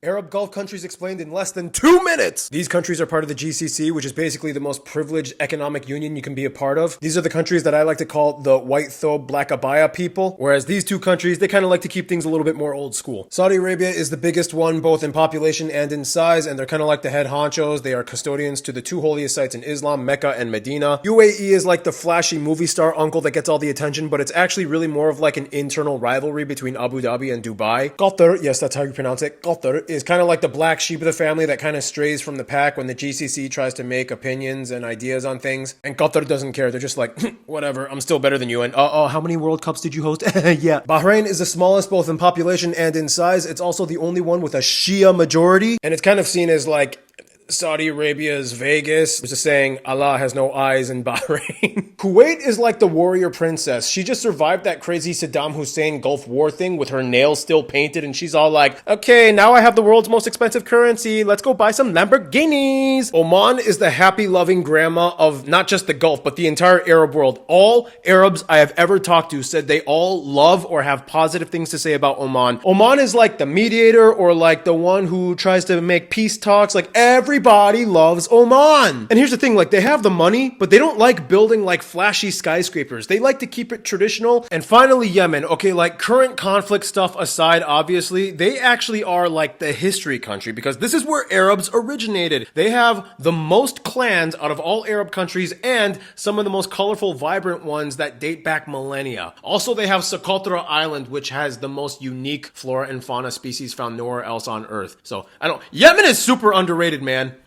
Arab Gulf countries explained in less than 2 minutes. These countries are part of the GCC, which is basically the most privileged economic union you can be a part of. These are the countries that I like to call the white thobe black abaya people, whereas these two countries, they kind of like to keep things a little bit more old school. Saudi Arabia is the biggest one, both in population and in size, and they're kind of like the head honchos. They are custodians to the two holiest sites in Islam, Mecca and Medina. UAE is like the flashy movie star uncle that gets all the attention, but it's actually really more of like an internal rivalry between Abu Dhabi and Dubai. Qatar, yes, that's how you pronounce it. Qatar is kind of like the black sheep of the family that kind of strays from the pack when the GCC tries to make opinions and ideas on things. And Qatar doesn't care. They're just like, whatever, I'm still better than you. And how many World Cups did you host? Yeah. Bahrain is the smallest both in population and in size. It's also the only one with a Shia majority. And it's kind of seen as like Saudi Arabia's Vegas. There's a saying, Allah has no eyes in Bahrain. Kuwait is like the warrior princess. She just survived that crazy Saddam Hussein Gulf War thing with her nails still painted, and she's all like, okay, now I have the world's most expensive currency. Let's go buy some Lamborghinis. Oman is the happy, loving grandma of not just the Gulf, but the entire Arab world. All Arabs I have ever talked to said they all love or have positive things to say about Oman. Oman is like the mediator or like the one who tries to make peace talks. Like everybody loves Oman. And here's the thing, like they have the money, but they don't like building like flashy skyscrapers. They like to keep it traditional. And finally, Yemen. Okay, like current conflict stuff aside, obviously, they actually are like the history country because this is where Arabs originated. They have the most clans out of all Arab countries and some of the most colorful, vibrant ones that date back millennia. Also, they have Socotra Island, which has the most unique flora and fauna species found nowhere else on Earth. So, Yemen is super underrated, man.